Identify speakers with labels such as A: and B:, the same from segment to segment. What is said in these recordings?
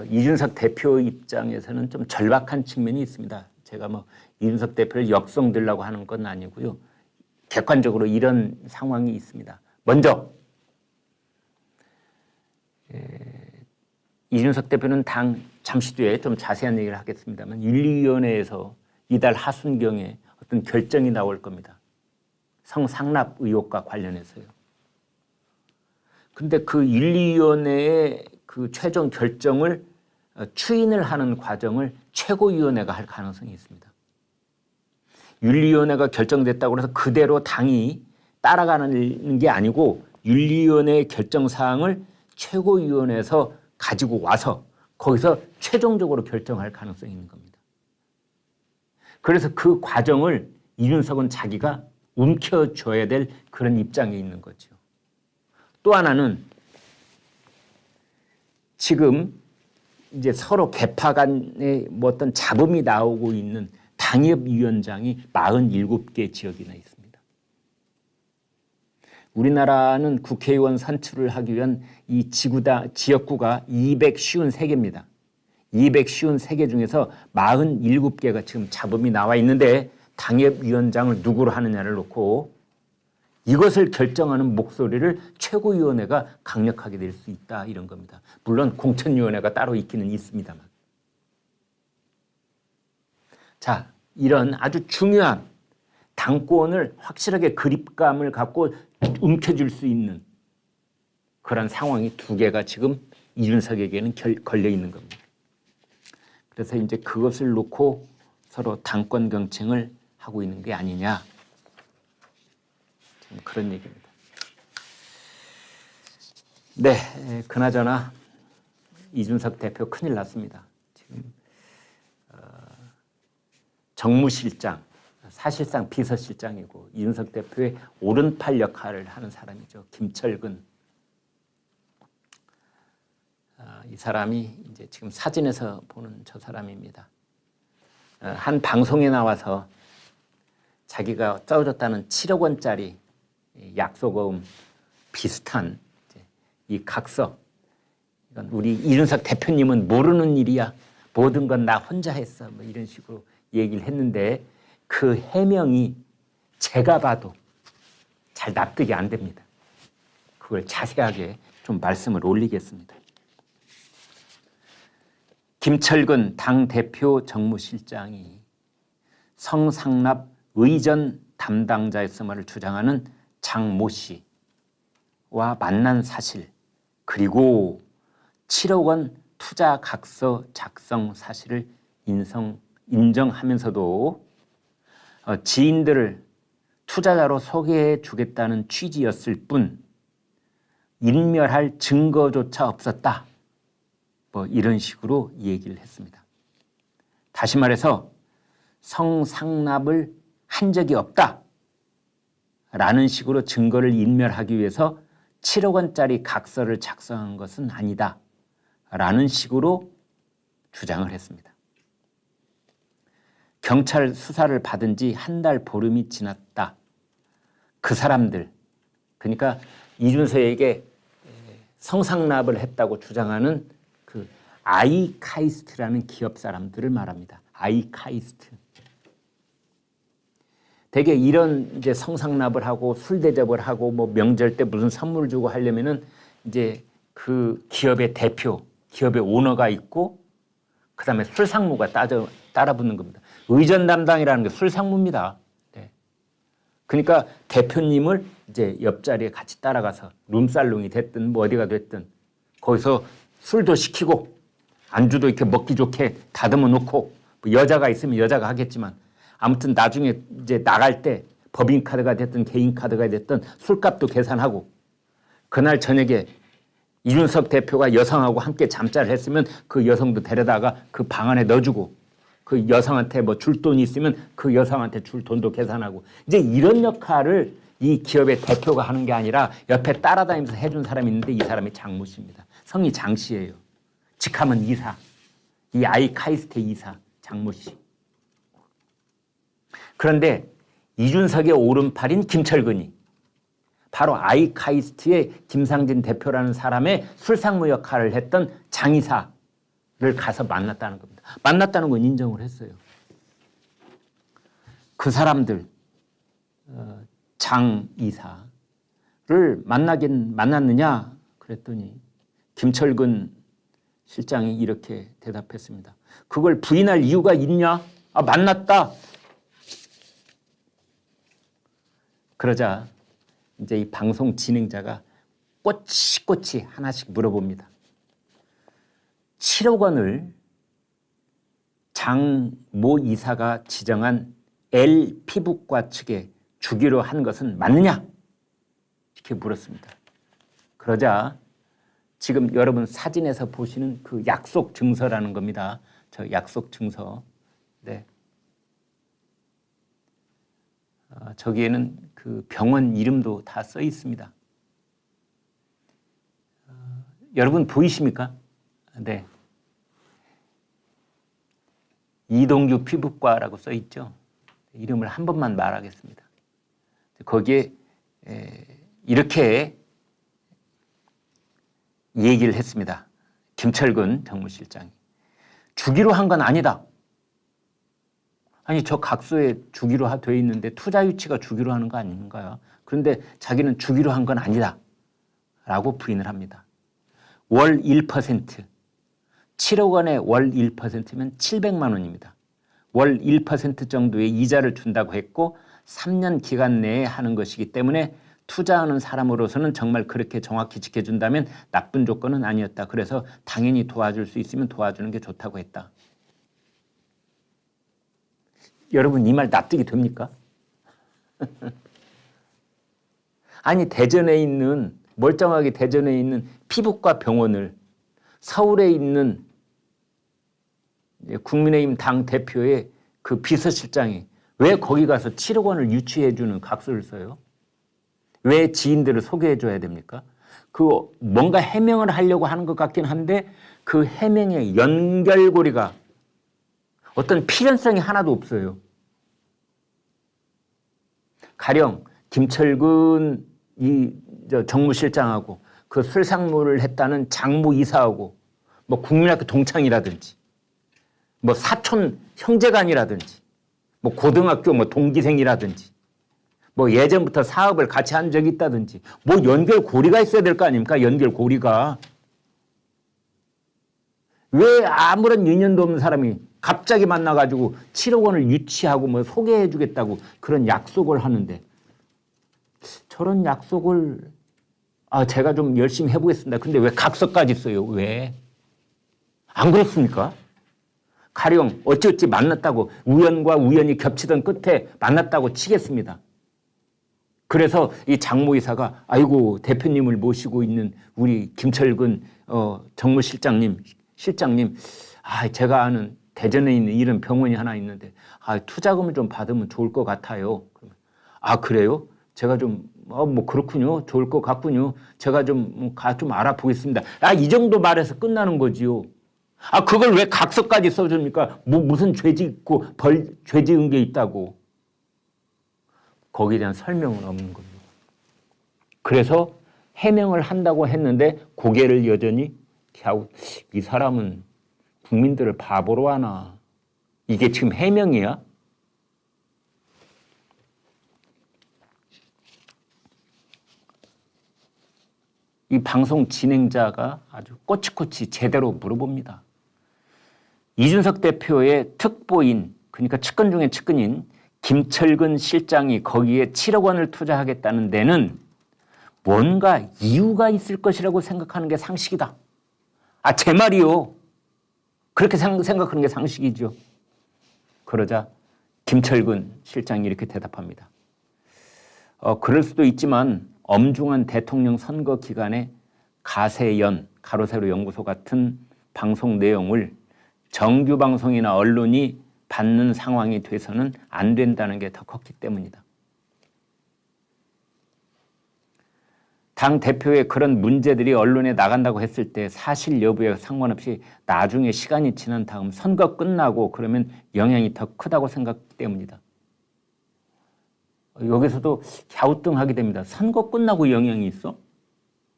A: 이준석 대표 입장에서는 좀 절박한 측면이 있습니다. 제가 뭐 이준석 대표를 역성들라고 하는 건 아니고요. 객관적으로 이런 상황이 있습니다. 먼저 이준석 대표는 잠시 뒤에 좀 자세한 얘기를 하겠습니다만 윤리위원회에서 이달 하순경에 어떤 결정이 나올 겁니다. 성상납 의혹과 관련해서요. 근데 그 윤리위원회의 그 최종 결정을 추인을 하는 과정을 최고위원회가 할 가능성이 있습니다. 윤리위원회가 결정됐다고 해서 그대로 당이 따라가는 게 아니고 윤리위원회의 결정사항을 최고위원회에서 가지고 와서 거기서 최종적으로 결정할 가능성이 있는 겁니다. 그래서 그 과정을 이준석은 자기가 움켜줘야 될 그런 입장에 있는 거죠. 또 하나는 지금 이제 서로 계파 간에 뭐 어떤 잡음이 나오고 있는 당협위원장이 47개 지역이나 있습니다. 우리나라는 국회의원 선출을 하기 위한 이 지역구가 253개입니다. 253개 중에서 47개가 지금 잡음이 나와 있는데 당협위원장을 누구로 하느냐를 놓고 이것을 결정하는 목소리를 최고위원회가 강력하게 낼 수 있다 이런 겁니다. 물론 공천위원회가 따로 있기는 있습니다만. 자, 이런 아주 중요한 당권을 확실하게 그립감을 갖고 움켜쥘 수 있는 그런 상황이 두 개가 지금 이준석에게는 걸려 있는 겁니다. 그래서 이제 그것을 놓고 서로 당권 경쟁을 하고 있는 게 아니냐. 지금 그런 얘기입니다. 네, 그나저나 이준석 대표 큰일 났습니다. 지금 정무실장, 사실상 비서실장이고 이준석 대표의 오른팔 역할을 하는 사람이죠. 김철근. 이 사람이 이제 지금 사진에서 보는 저 사람입니다. 한 방송에 나와서 자기가 써줬다는 7억 원짜리 약속금 비슷한 이 각서. 이건 우리 이준석 대표님은 모르는 일이야. 모든 건 나 혼자 했어. 뭐 이런 식으로 얘기를 했는데 그 해명이 제가 봐도 잘 납득이 안 됩니다. 그걸 자세하게 좀 말씀을 올리겠습니다. 김철근 당대표 정무실장이 성상납 의전 담당자였음을 주장하는 장모 씨와 만난 사실 그리고 7억 원 투자 각서 작성 사실을 인정하면서도 지인들을 투자자로 소개해 주겠다는 취지였을 뿐 인멸할 증거조차 없었다. 뭐 이런 식으로 얘기를 했습니다. 다시 말해서 성상납을 한 적이 없다. 라는 식으로 증거를 인멸하기 위해서 7억 원짜리 각서를 작성한 것은 아니다. 라는 식으로 주장을 했습니다. 경찰 수사를 받은 지 한 달 보름이 지났다. 그 사람들, 그러니까 이준석에게 성상납을 했다고 주장하는 그 아이카이스트라는 기업 사람들을 말합니다. 아이카이스트. 대개 이런 이제 성상납을 하고 술 대접을 하고 뭐 명절 때 무슨 선물 주고 하려면은 이제 그 기업의 대표, 기업의 오너가 있고 그다음에 술상무가 따라붙는 겁니다. 의전 담당이라는 게 술상무입니다. 네. 그러니까 대표님을 이제 옆자리에 같이 따라가서 룸살롱이 됐든 뭐 어디가 됐든 거기서 술도 시키고 안주도 이렇게 먹기 좋게 다듬어 놓고 뭐 여자가 있으면 여자가 하겠지만 아무튼 나중에 이제 나갈 때 법인카드가 됐든 개인카드가 됐든 술값도 계산하고 그날 저녁에 이준석 대표가 여성하고 함께 잠자를 했으면 그 여성도 데려다가 그 방 안에 넣어주고 그 여성한테 뭐 줄 돈이 있으면 그 여성한테 줄 돈도 계산하고 이제 이런 역할을 이 기업의 대표가 하는 게 아니라 옆에 따라다니면서 해준 사람이 있는데 이 사람이 장모 씨입니다. 성이 장 씨예요. 직함은 이사. 이 아이카이스트 이사 장모 씨. 그런데 이준석의 오른팔인 김철근이 바로 아이카이스트의 김상진 대표라는 사람의 술상무 역할을 했던 장이사 가서 만났다는 겁니다. 만났다는 건 인정을 했어요. 그 사람들 장 이사를 만났느냐 그랬더니 김철근 실장이 이렇게 대답했습니다. 그걸 부인할 이유가 있냐? 만났다. 그러자 이제 이 방송 진행자가 꼬치꼬치 하나씩 물어봅니다. 7억 원을 장 모 이사가 지정한 L 피부과 측에 주기로 한 것은 맞느냐? 이렇게 물었습니다. 그러자 지금 여러분 사진에서 보시는 그 약속 증서라는 겁니다. 저 약속 증서. 네. 저기에는 그 병원 이름도 다 써 있습니다. 여러분 보이십니까? 네. 이동규 피부과라고 써 있죠. 이름을 한 번만 말하겠습니다. 거기에 이렇게 얘기를 했습니다. 김철근 정무실장이. 주기로 한 건 아니다. 아니 저 각서에 주기로 되어 있는데 투자 유치가 주기로 하는 거 아닌가요? 그런데 자기는 주기로 한 건 아니다. 라고 부인을 합니다. 월 1%, 7억 원에 월 1%면 700만 원입니다. 월 1% 정도의 이자를 준다고 했고 3년 기간 내에 하는 것이기 때문에 투자하는 사람으로서는 정말 그렇게 정확히 지켜준다면 나쁜 조건은 아니었다. 그래서 당연히 도와줄 수 있으면 도와주는 게 좋다고 했다. 여러분 이 말 납득이 됩니까? 아니 대전에 있는 멀쩡하게 대전에 있는 피부과 병원을 서울에 있는 국민의힘 당 대표의 그 비서실장이 왜 거기 가서 7억 원을 유치해주는 각서를 써요? 왜 지인들을 소개해줘야 됩니까? 그 뭔가 해명을 하려고 하는 것 같긴 한데 그 해명의 연결고리가 어떤 필연성이 하나도 없어요. 가령 김철근 정무실장하고 그 술상무를 했다는 장모 이사하고 뭐 국민학교 동창이라든지 뭐 사촌 형제간이라든지 뭐 고등학교 뭐 동기생이라든지 뭐 예전부터 사업을 같이 한 적이 있다든지 뭐 연결고리가 있어야 될 거 아닙니까? 연결고리가. 왜 아무런 인연도 없는 사람이 갑자기 만나가지고 7억 원을 유치하고 뭐 소개해주겠다고 그런 약속을 하는데 저런 약속을 제가 좀 열심히 해보겠습니다. 근데 왜 각서까지 써요? 왜? 안 그렇습니까? 가령 어찌어찌 만났다고 우연과 우연이 겹치던 끝에 만났다고 치겠습니다. 그래서 이 장모 이사가 아이고 대표님을 모시고 있는 우리 김철근 정무실장님 제가 아는 대전에 있는 이런 병원이 하나 있는데 투자금을 좀 받으면 좋을 것 같아요. 그러면 그래요? 제가 좀 뭐 그렇군요. 좋을 것 같군요. 제가 좀 알아보겠습니다. 이 정도 말해서 끝나는 거지요. 그걸 왜 각서까지 써줍니까? 무슨 죄 짓고 죄 지은 게 있다고. 거기에 대한 설명은 없는 겁니다. 그래서 해명을 한다고 했는데 고개를 여전히 갸웃. 이 사람은 국민들을 바보로 하나. 이게 지금 해명이야? 이 방송 진행자가 아주 꼬치꼬치 제대로 물어봅니다. 이준석 대표의 특보인, 그러니까 측근 중에 측근인 김철근 실장이 거기에 7억 원을 투자하겠다는 데는 뭔가 이유가 있을 것이라고 생각하는 게 상식이다. 제 말이요. 그렇게 생각하는 게 상식이죠. 그러자 김철근 실장이 이렇게 대답합니다. 그럴 수도 있지만 엄중한 대통령 선거 기간에 가세연, 가로세로 연구소 같은 방송 내용을 정규 방송이나 언론이 받는 상황이 돼서는 안 된다는 게 더 컸기 때문이다. 당 대표의 그런 문제들이 언론에 나간다고 했을 때 사실 여부에 상관없이 나중에 시간이 지난 다음 선거 끝나고 그러면 영향이 더 크다고 생각하기 때문이다. 여기서도 갸우뚱하게 됩니다. 선거 끝나고 영향이 있어?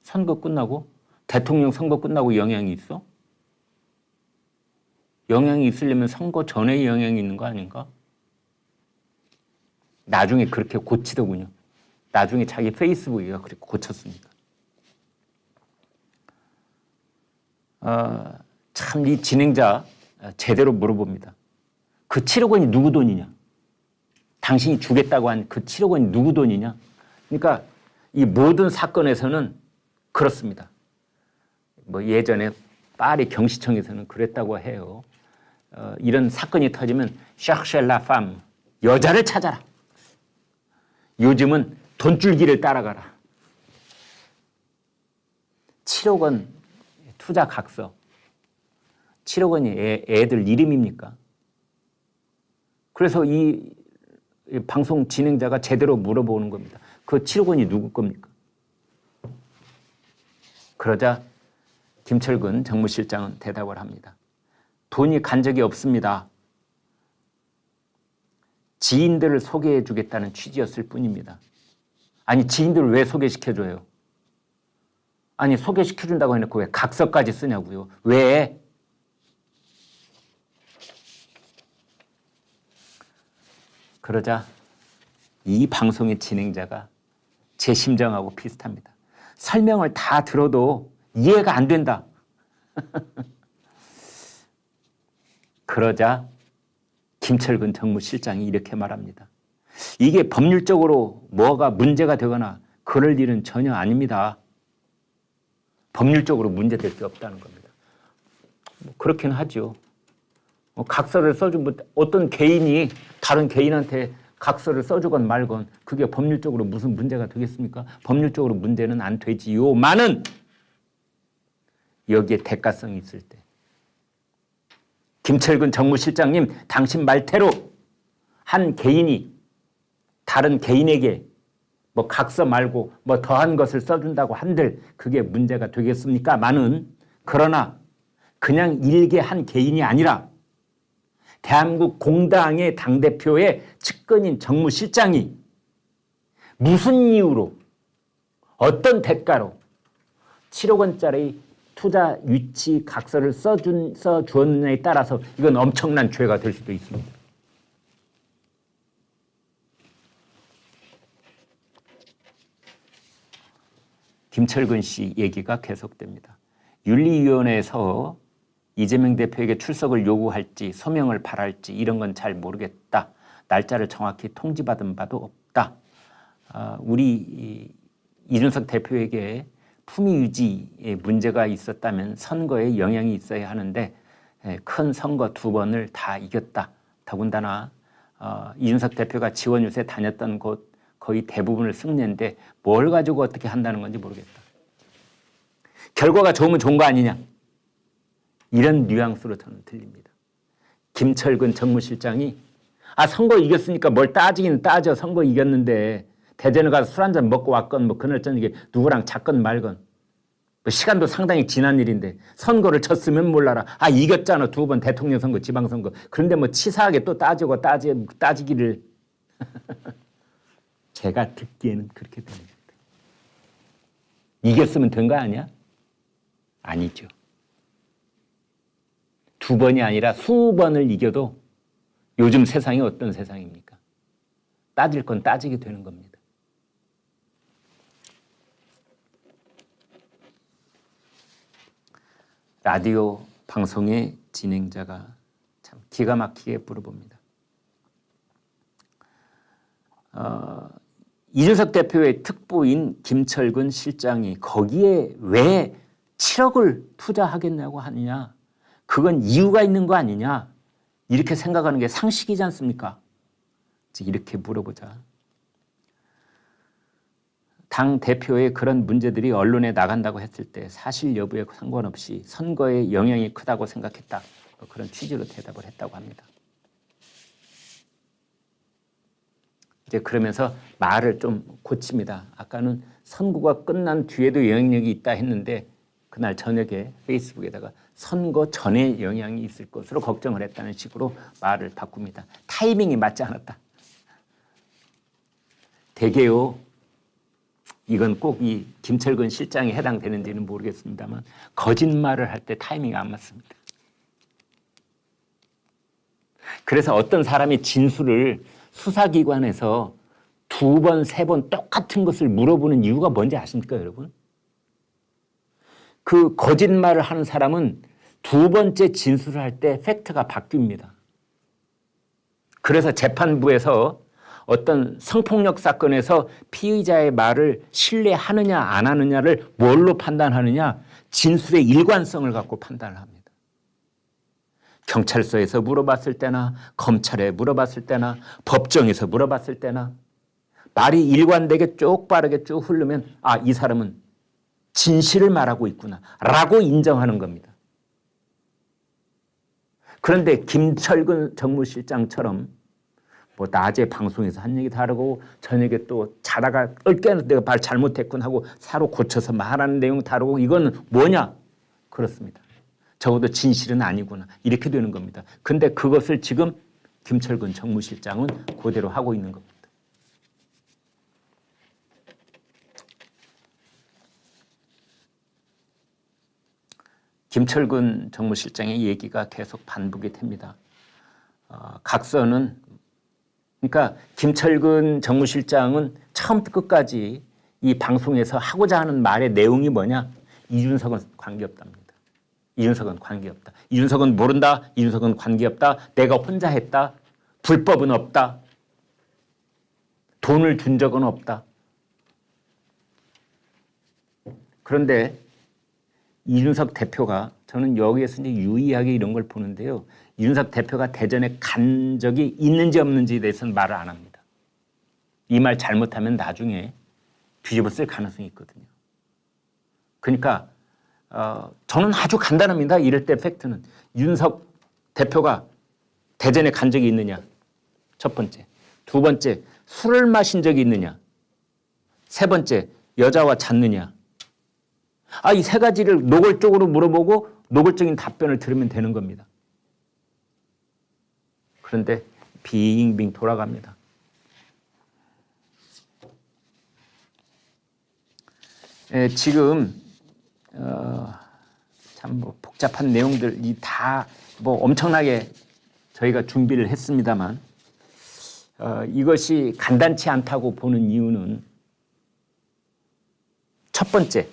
A: 선거 끝나고? 대통령 선거 끝나고 영향이 있어? 영향이 있으려면 선거 전에 영향이 있는 거 아닌가? 나중에 그렇게 고치더군요. 나중에 자기 페이스북이가 그렇게 고쳤습니다. 참 이 진행자 제대로 물어봅니다. 그 7억 원이 누구 돈이냐? 당신이 주겠다고 한 그 7억 원이 누구 돈이냐? 그러니까 이 모든 사건에서는 그렇습니다. 뭐 예전에 파리 경시청에서는 그랬다고 해요. 이런 사건이 터지면 cherchez la femme, 여자를 찾아라. 요즘은 돈줄기를 따라가라. 7억 원 투자 각서. 7억 원이 애들 이름입니까? 그래서 이 방송 진행자가 제대로 물어보는 겁니다. 그 7억 원이 누구 겁니까? 그러자 김철근 정무실장은 대답을 합니다. 돈이 간 적이 없습니다. 지인들을 소개해 주겠다는 취지였을 뿐입니다. 아니 지인들을 왜 소개시켜줘요? 아니 소개시켜준다고 해놓고 왜 각서까지 쓰냐고요? 왜? 그러자 이 방송의 진행자가 제 심정하고 비슷합니다. 설명을 다 들어도 이해가 안 된다. 그러자 김철근 정무실장이 이렇게 말합니다. 이게 법률적으로 뭐가 문제가 되거나 그럴 일은 전혀 아닙니다. 법률적으로 문제될 게 없다는 겁니다. 그렇긴 하죠. 각서를 써주면 어떤 개인이 다른 개인한테 각서를 써주건 말건 그게 법률적으로 무슨 문제가 되겠습니까? 법률적으로 문제는 안 되지요만은 여기에 대가성이 있을 때 김철근 정무실장님 당신 말대로 한 개인이 다른 개인에게 뭐 각서 말고 뭐 더한 것을 써준다고 한들 그게 문제가 되겠습니까? 많은 그러나 그냥 일개 한 개인이 아니라 대한민국 공당의 당대표의 측근인 정무실장이 무슨 이유로 어떤 대가로 7억 원짜리 투자 유치 각서를 써주었느냐에 따라서 이건 엄청난 죄가 될 수도 있습니다. 김철근 씨 얘기가 계속됩니다. 윤리위원회에서 이재명 대표에게 출석을 요구할지 서명을 바랄지 이런 건 잘 모르겠다. 날짜를 정확히 통지받은 바도 없다. 우리 이준석 대표에게 품위 유지에 문제가 있었다면 선거에 영향이 있어야 하는데 큰 선거 2번을 다 이겼다. 더군다나 이준석 대표가 지원 유세 다녔던 곳 거의 대부분을 승리했는데 뭘 가지고 어떻게 한다는 건지 모르겠다. 결과가 좋으면 좋은 거 아니냐. 이런 뉘앙스로 저는 들립니다. 김철근 정무실장이 선거 이겼으니까 뭘 따지긴 따져. 선거 이겼는데 대전에 가서 술 한잔 먹고 왔건 뭐 그날 저녁에 누구랑 잤건 말건 뭐 시간도 상당히 지난 일인데 선거를 쳤으면 몰라라. 이겼잖아. 2번 대통령 선거 지방선거. 그런데 뭐 치사하게 또 따지기를 제가 듣기에는 그렇게 됩니다. 이겼으면 된 거 아니야? 아니죠. 2번이 아니라 수번을 이겨도 요즘 세상이 어떤 세상입니까? 따질 건 따지게 되는 겁니다. 라디오 방송의 진행자가 참 기가 막히게 물어봅니다. 이준석 대표의 특보인 김철근 실장이 거기에 왜 7억을 투자하겠냐고 하느냐. 그건 이유가 있는 거 아니냐. 이렇게 생각하는 게 상식이지 않습니까? 이렇게 물어보자. 당 대표의 그런 문제들이 언론에 나간다고 했을 때 사실 여부에 상관없이 선거에 영향이 크다고 생각했다. 그런 취지로 대답을 했다고 합니다. 이제 그러면서 말을 좀 고칩니다. 아까는 선거가 끝난 뒤에도 영향력이 있다 했는데 그날 저녁에 페이스북에다가 선거 전에 영향이 있을 것으로 걱정을 했다는 식으로 말을 바꿉니다. 타이밍이 맞지 않았다. 대개요. 이건 꼭 이 김철근 실장에 해당되는지는 모르겠습니다만 거짓말을 할 때 타이밍이 안 맞습니다. 그래서 어떤 사람이 진술을 수사기관에서 2번, 3번 똑같은 것을 물어보는 이유가 뭔지 아십니까, 여러분? 그 거짓말을 하는 사람은 2번째 진술을 할 때 팩트가 바뀝니다. 그래서 재판부에서 어떤 성폭력 사건에서 피의자의 말을 신뢰하느냐 안 하느냐를 뭘로 판단하느냐? 진술의 일관성을 갖고 판단을 합니다. 경찰서에서 물어봤을 때나 검찰에 물어봤을 때나 법정에서 물어봤을 때나 말이 일관되게 쭉 빠르게 쭉 흐르면 아, 이 사람은 진실을 말하고 있구나 라고 인정하는 겁니다. 그런데 김철근 정무실장처럼 뭐 낮에 방송에서 한 얘기 다르고 저녁에 또 자다가 깨어나서 내가 말 잘못했군 하고 사로 고쳐서 말하는 내용 다르고 이건 뭐냐? 그렇습니다. 적어도 진실은 아니구나 이렇게 되는 겁니다. 근데 그것을 지금 김철근 정무실장은 그대로 하고 있는 겁니다. 김철근 정무실장의 얘기가 계속 반복이 됩니다. 각서는 그러니까 김철근 정무실장은 처음부터 끝까지 이 방송에서 하고자 하는 말의 내용이 뭐냐? 이준석은 관계없답니다. 이준석은 관계없다. 이준석은 모른다. 이준석은 관계없다. 내가 혼자 했다. 불법은 없다. 돈을 준 적은 없다. 그런데 이준석 대표가 저는 여기에서 이제 유의하게 이런 걸 보는데요. 이준석 대표가 대전에 간 적이 있는지 없는지에 대해서는 말을 안 합니다. 이 말 잘못하면 나중에 뒤집어 쓸 가능성이 있거든요. 그러니까 저는 아주 간단합니다. 이럴 때 팩트는. 이준석 대표가 대전에 간 적이 있느냐? 첫 번째. 두 번째, 술을 마신 적이 있느냐? 세 번째, 여자와 잤느냐? 이 세 가지를 노골적으로 물어보고 노골적인 답변을 들으면 되는 겁니다. 그런데 빙빙 돌아갑니다. 지금 참 뭐 복잡한 내용들이 다 뭐 엄청나게 저희가 준비를 했습니다만 이것이 간단치 않다고 보는 이유는 첫 번째,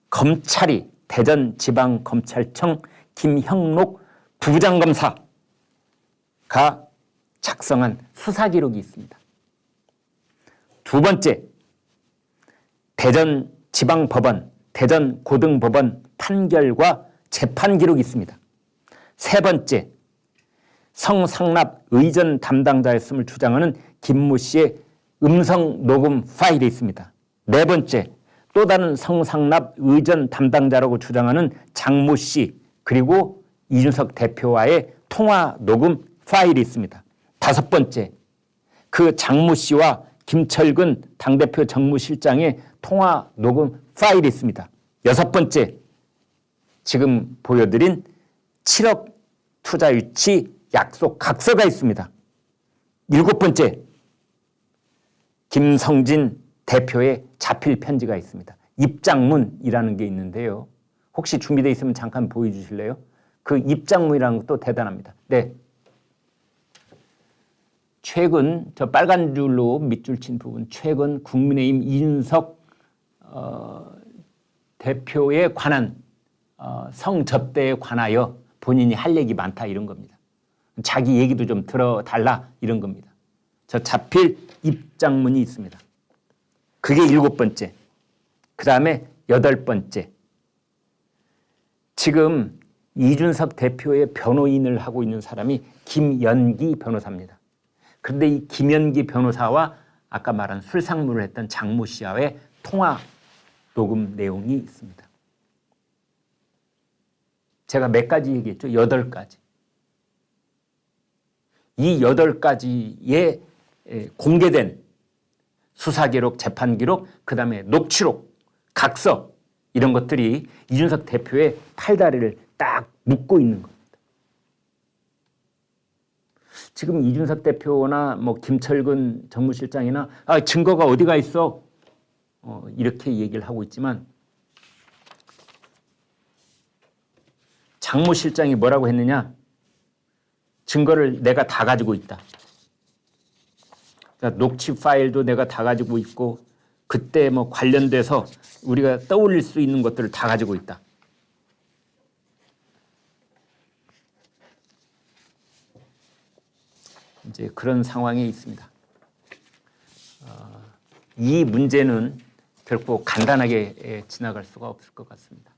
A: 검찰이 대전지방검찰청 김형록 부장검사가 작성한 수사기록이 있습니다. 두 번째, 대전지방법원, 대전고등법원 판결과 재판기록이 있습니다. 세 번째, 성상납 의전 담당자였음을 주장하는 김모 씨의 음성 녹음 파일이 있습니다. 네 번째, 또 다른 성상납 의전 담당자라고 주장하는 장모 씨 그리고 이준석 대표와의 통화 녹음 파일이 있습니다. 다섯 번째, 그 장모 씨와 김철근 당대표 정무실장의 통화 녹음 파일이 있습니다. 여섯 번째, 지금 보여드린 7억 투자 유치 약속 각서가 있습니다. 일곱 번째, 김성진 대표의 자필 편지가 있습니다. 입장문이라는 게 있는데요. 혹시 준비되어 있으면 잠깐 보여주실래요? 그 입장문이라는 것도 대단합니다. 네. 최근 저 빨간 줄로 밑줄 친 부분, 최근 국민의힘 이준석 대표에 관한 성접대에 관하여 본인이 할 얘기 많다 이런 겁니다. 자기 얘기도 좀 들어달라 이런 겁니다. 저 자필 입장문이 있습니다. 그게 일곱 번째. 그 다음에 여덟 번째. 지금 이준석 대표의 변호인을 하고 있는 사람이 김연기 변호사입니다. 그런데 이 김연기 변호사와 아까 말한 술상무를 했던 장모 씨와의 통화 녹음 내용이 있습니다. 제가 몇 가지 얘기했죠? 8가지. 이 8가지의 공개된 수사기록, 재판기록, 그 다음에 녹취록, 각서 이런 것들이 이준석 대표의 팔다리를 딱 묶고 있는 겁니다. 지금 이준석 대표나 뭐 김철근 정무실장이나 증거가 어디가 있어? 이렇게 얘기를 하고 있지만 장모실장이 뭐라고 했느냐? 증거를 내가 다 가지고 있다. 그러니까 녹취 파일도 내가 다 가지고 있고 그때 뭐 관련돼서 우리가 떠올릴 수 있는 것들을 다 가지고 있다. 이제 그런 상황에 있습니다. 이 문제는 결코 간단하게 지나갈 수가 없을 것 같습니다.